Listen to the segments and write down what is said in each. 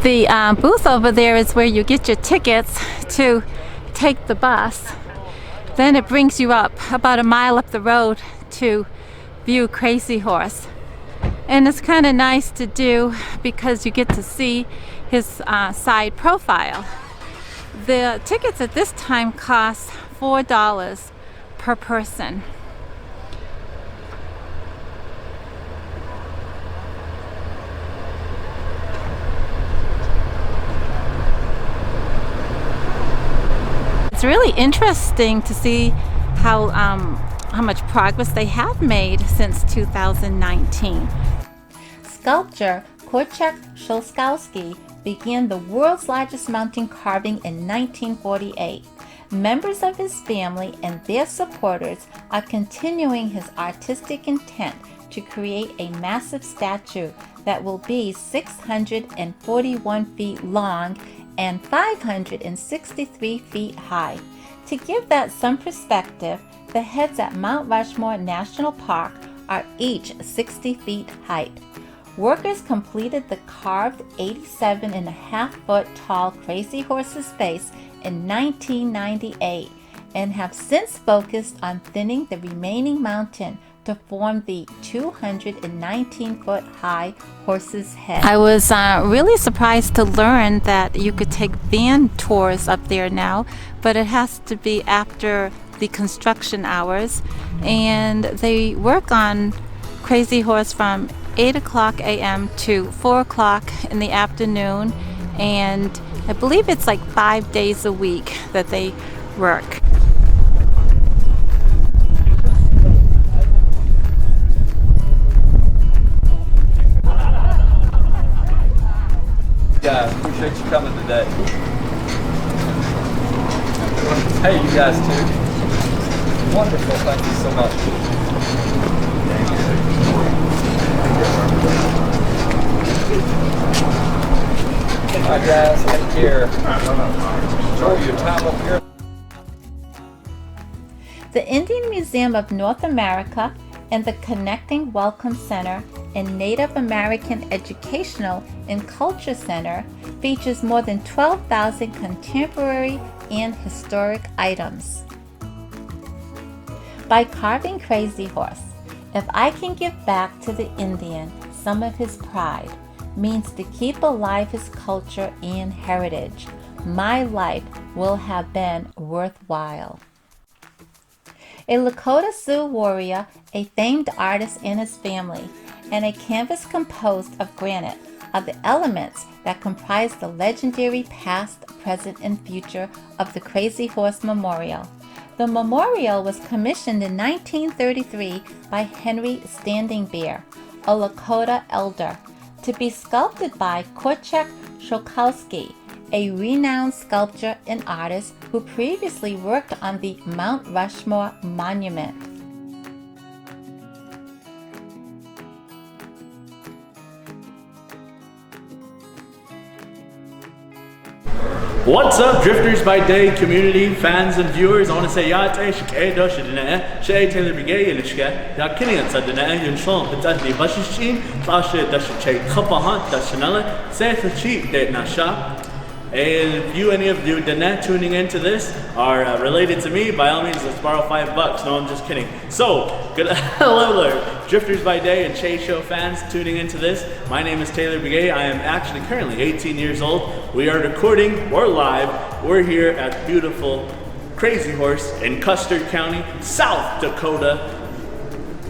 The booth over there is where you get your tickets to take the bus. Then it brings you up about a mile up the road to view Crazy Horse. And it's kind of nice to do because you get to see his side profile. The tickets at this time cost $4 per person. It's really interesting to see how much progress they have made since 2019. Sculptor Korczak Ziolkowski began the world's largest mountain carving in 1948. Members of his family and their supporters are continuing his artistic intent to create a massive statue that will be 641 feet long and 563 feet high. To give that some perspective, the heads at Mount Rushmore National Park are each 60 feet height. Workers completed the carved 87.5-foot tall Crazy Horse's face in 1998 and have since focused on thinning the remaining mountain to form the 219-foot high horse's head. I was really surprised to learn that you could take van tours up there now, but it has to be after the construction hours, and they work on Crazy Horse from 8 o'clock a.m. to 4 o'clock in the afternoon, and I believe it's like 5 days a week that they work. Guys, appreciate you coming today. Hey, you guys too. Wonderful, thank you so much. Alright guys, take care. Enjoy your time up here. The Indian Museum of North America and the Connecting Welcome Center and Native American Educational and Culture Center features more than 12,000 contemporary and historic items. By carving Crazy Horse, if I can give back to the Indian some of his pride, means to keep alive his culture and heritage, my life will have been worthwhile. A Lakota Sioux warrior, a famed artist and his family, and a canvas composed of granite are the elements that comprise the legendary past, present, and future of the Crazy Horse Memorial. The memorial was commissioned in 1933 by Henry Standing Bear, a Lakota elder, to be sculpted by Korczak Ziolkowski, a renowned sculptor and artist who previously worked on the Mount Rushmore Monument. What's up, Drifters by Day community, fans and viewers? I want to say Yate Shike Doshidine, Shay Taylor Brigade and Shke, Yakinian Sadine, Yunshon, Pitati Bashishin, Klashe Dashe Kapahan, Dashanella, Seth Cheap Date Nasha. And if you, any of you Dana tuning into this are related to me, by all means, let's borrow $5. No, I'm just kidding. So, good hello there, Drifters by Day and Che Show fans tuning into this. My name is Taylor Begay. I am actually currently 18 years old. We are recording, we're live. We're here at beautiful Crazy Horse in Custer County, South Dakota.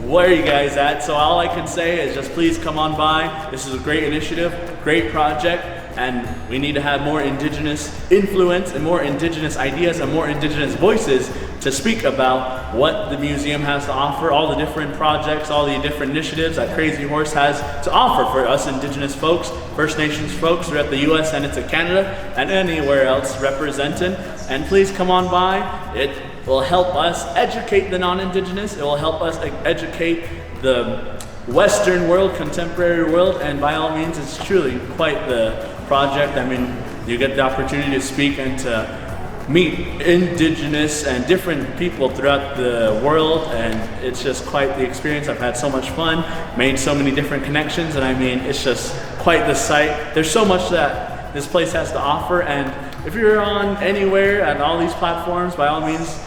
Where are you guys at? So all I can say is just please come on by. This is a great initiative, great project. And we need to have more indigenous influence and more indigenous ideas and more indigenous voices to speak about what the museum has to offer, all the different projects, all the different initiatives that Crazy Horse has to offer for us indigenous folks, First Nations folks throughout the US and into Canada and anywhere else represented. And please come on by. It will help us educate the non-indigenous. It will help us educate the Western world, contemporary world, and by all means, it's truly quite the project. I mean, you get the opportunity to speak and to meet indigenous and different people throughout the world, and it's just quite the experience. I've had so much fun, made so many different connections, and I mean, it's just quite the sight. There's so much that this place has to offer. And if you're on anywhere and all these platforms, by all means,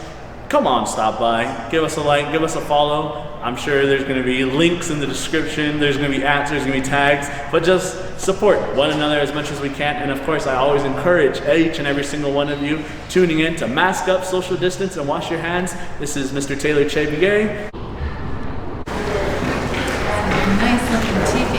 come on, stop by, give us a like, give us a follow. I'm sure there's going to be links in the description, there's going to be ads, there's going to be tags, but just support one another as much as we can. And of course, I always encourage each and every single one of you tuning in to mask up, social distance, and wash your hands. This is Mr. Taylor Chebigay. Nice looking TV.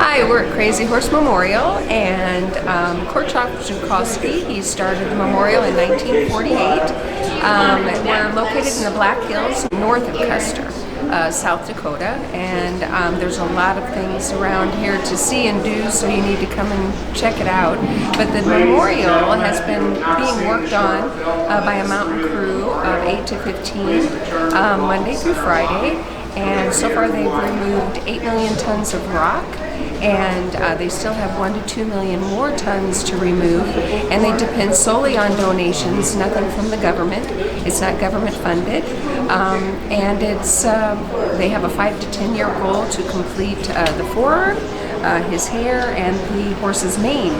Hi, we're at Crazy Horse Memorial, and Korczak Ziolkowski, he started the memorial in 1948. We're located in the Black Hills, north of Custer, South Dakota, and there's a lot of things around here to see and do, so you need to come and check it out. But the memorial has been being worked on by a mountain crew of 8 to 15, Monday through Friday, and so far they've removed 8 million tons of rock, and they still have 1 to 2 million more tons to remove, and they depend solely on donations, nothing from the government. It's not government funded, and it's they have a 5 to 10 year goal to complete the forearm, his hair, and the horse's mane,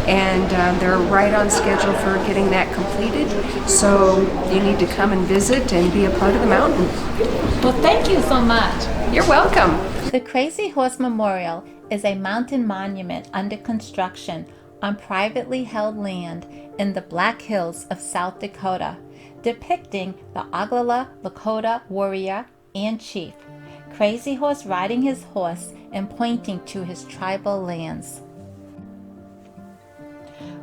and they're right on schedule for getting that completed, so you need to come and visit and be a part of the mountain. Well, thank you so much. You're welcome. The Crazy Horse Memorial is a mountain monument under construction on privately held land in the Black Hills of South Dakota, depicting the Oglala Lakota warrior and chief, Crazy Horse riding his horse and pointing to his tribal lands.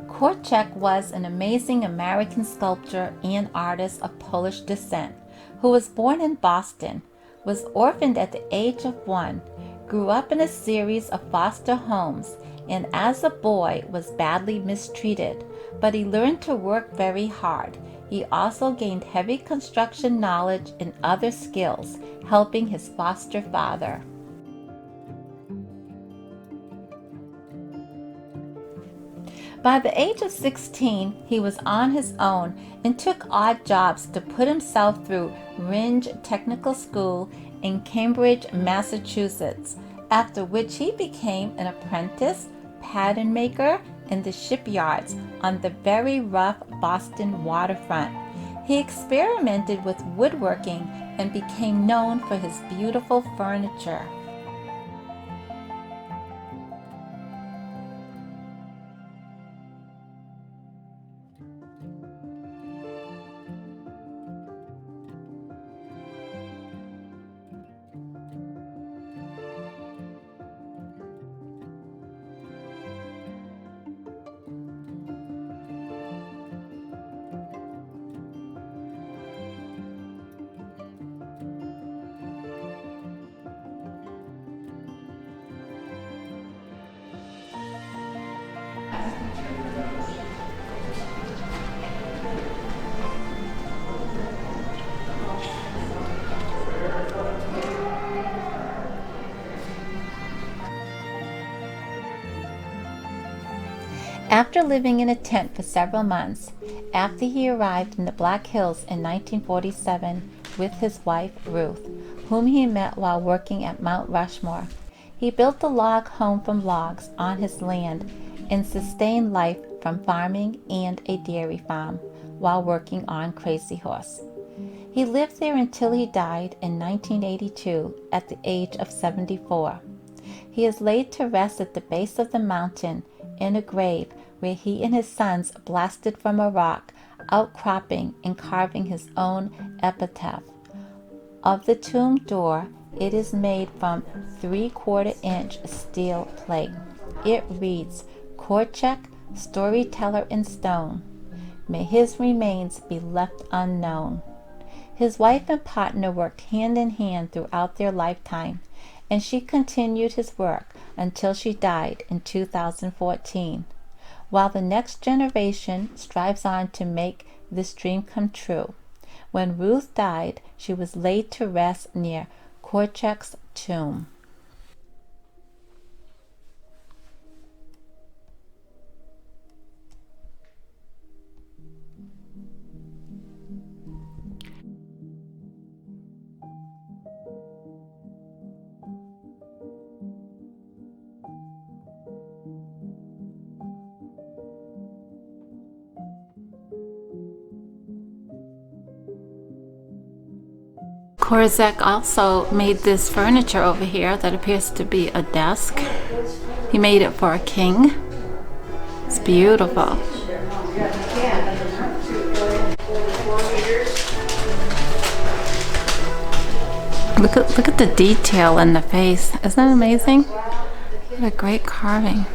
Korczak was an amazing American sculptor and artist of Polish descent who was born in Boston, was orphaned at the age of 1, grew up in a series of foster homes, and as a boy was badly mistreated, but he learned to work very hard. He also gained heavy construction knowledge and other skills, helping his foster father. By the age of 16, he was on his own and took odd jobs to put himself through Ringe Technical School in Cambridge, Massachusetts, after which he became an apprentice pattern maker in the shipyards on the very rough Boston waterfront. He experimented with woodworking and became known for his beautiful furniture. After living in a tent for several months, after he arrived in the Black Hills in 1947 with his wife Ruth, whom he met while working at Mount Rushmore, he built a log home from logs on his land and sustained life from farming and a dairy farm while working on Crazy Horse. He lived there until he died in 1982 at the age of 74. He is laid to rest at the base of the mountain in a grave where he and his sons blasted from a rock, outcropping and carving his own epitaph. Of the tomb door, it is made from 3/4-inch steel plate. It reads, "Korczak, storyteller in stone. May his remains be left unknown." His wife and partner worked hand in hand throughout their lifetime, and she continued his work until she died in 2014, while the next generation strives on to make this dream come true. When Ruth died, she was laid to rest near Korczak's tomb. Korczak also made this furniture over here that appears to be a desk. He made it for a king. It's beautiful. Look at the detail in the face. Isn't that amazing? What a great carving.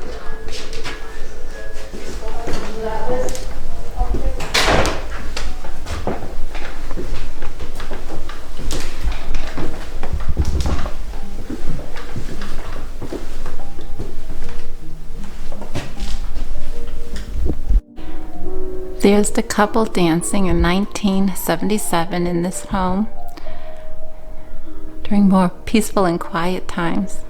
There's the couple dancing in 1977 in this home during more peaceful and quiet times.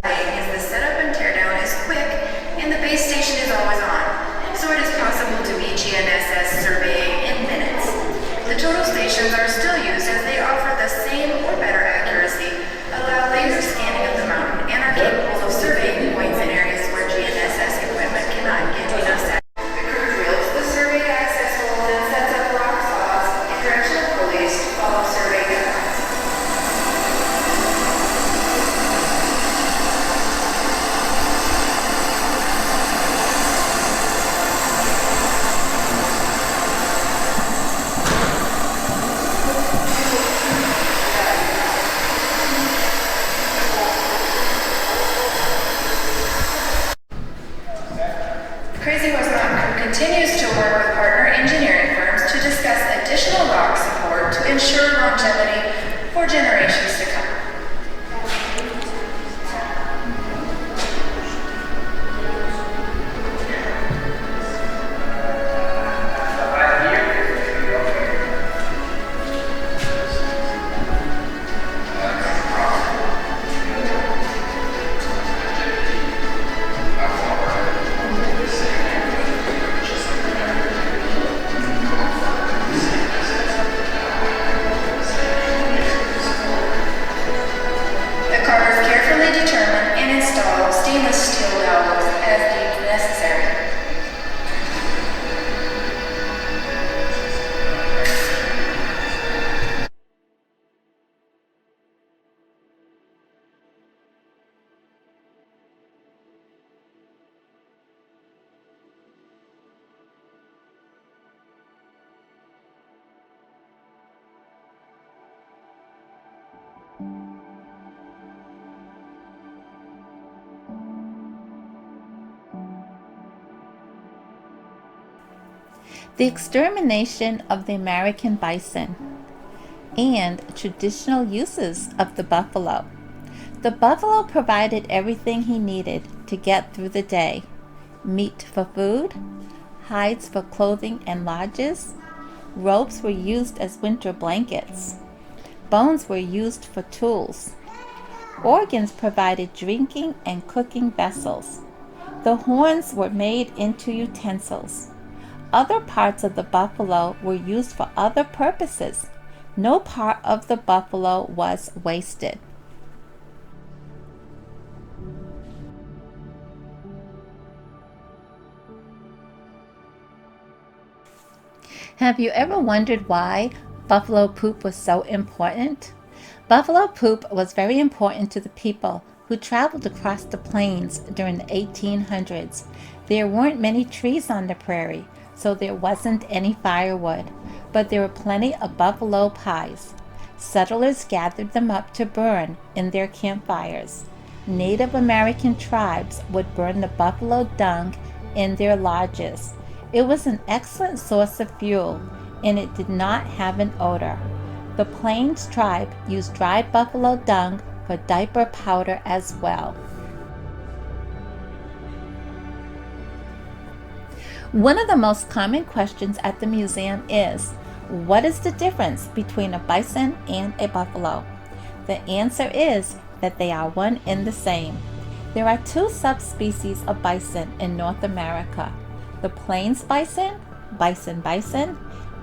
The setup and teardown is quick, and the base station is always on, so it is possible to be GNSS surveying in minutes. The total stations are still used as they offer the same or better accuracy, allow laser scanning of the mountain, and are capable of surveying points in areas where GNSS equipment cannot get enough access. The crew drills the survey access holes and sets up rock saws and directional pulleys to follow survey guidelines. Crazy Horse Mountain Crew continues to work with partner engineering firms to discuss additional rock support to ensure longevity for generations to come. The carvers carefully determine and install stainless steel dowels as deemed necessary. The extermination of the American bison and traditional uses of the buffalo. The buffalo provided everything he needed to get through the day: meat for food, hides for clothing and lodges, ropes were used as winter blankets, bones were used for tools, organs provided drinking and cooking vessels, the horns were made into utensils. Other parts of the buffalo were used for other purposes. No part of the buffalo was wasted. Have you ever wondered why buffalo poop was so important? Buffalo poop was very important to the people who traveled across the plains during the 1800s. There weren't many trees on the prairie, so there wasn't any firewood, but there were plenty of buffalo pies. Settlers gathered them up to burn in their campfires. Native American tribes would burn the buffalo dung in their lodges. It was an excellent source of fuel, and it did not have an odor. The Plains tribe used dried buffalo dung for diaper powder as well. One of the most common questions at the museum is, what is the difference between a bison and a buffalo? The answer is that they are one and the same. There are two subspecies of bison in North America: the plains bison, bison,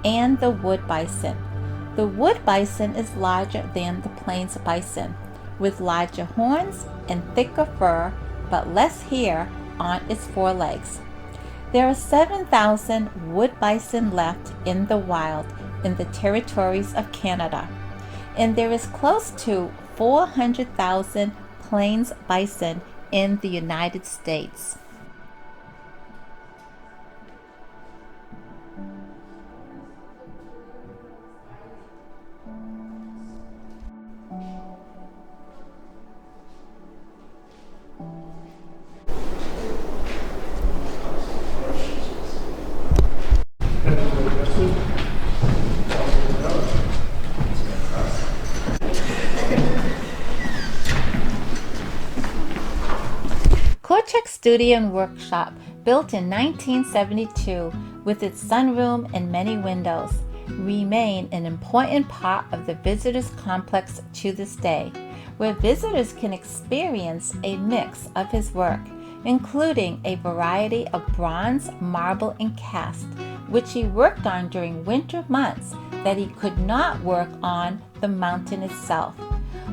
and the wood bison. The wood bison is larger than the plains bison, with larger horns and thicker fur, but less hair on its forelegs. There are 7,000 wood bison left in the wild in the territories of Canada, and there is close to 400,000 plains bison in the United States. Korczak Studio and Workshop, built in 1972 with its sunroom and many windows, remain an important part of the visitors complex to this day, where visitors can experience a mix of his work, including a variety of bronze, marble, and cast, which he worked on during winter months that he could not work on the mountain itself.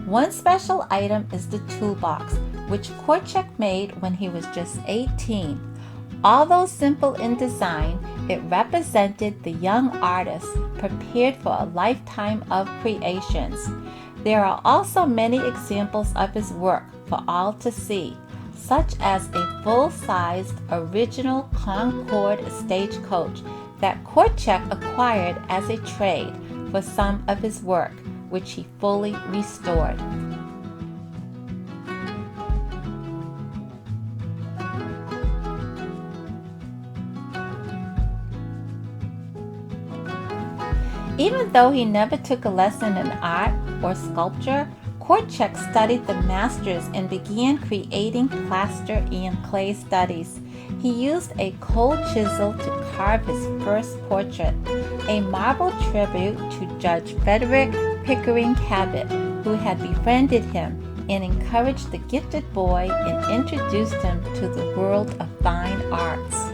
One special item is the toolbox, which Korczak made when he was just 18. Although simple in design, it represented the young artist prepared for a lifetime of creations. There are also many examples of his work for all to see, such as a full-sized original Concord stagecoach that Korczak acquired as a trade for some of his work, which he fully restored. Even though he never took a lesson in art or sculpture, Korczak studied the masters and began creating plaster and clay studies. He used a cold chisel to carve his first portrait, a marble tribute to Judge Frederick Pickering Cabot, who had befriended him and encouraged the gifted boy and introduced him to the world of fine arts.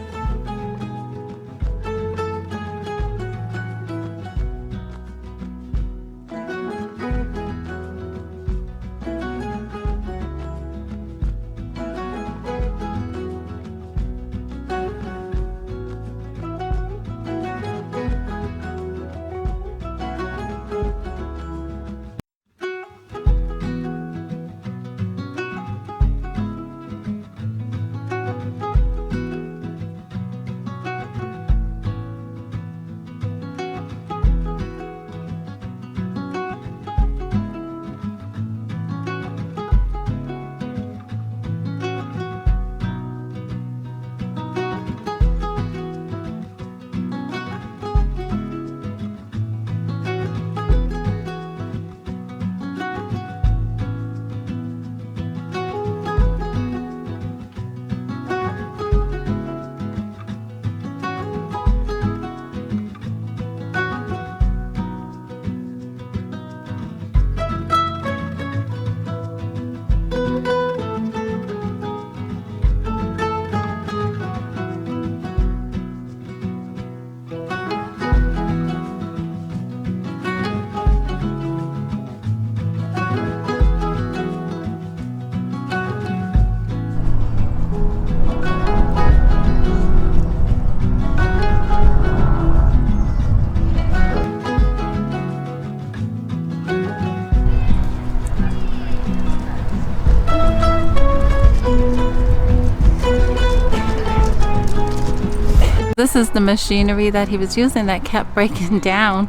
This is the machinery that he was using that kept breaking down.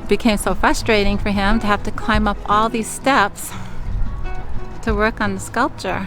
It became so frustrating for him to have to climb up all these steps to work on the sculpture.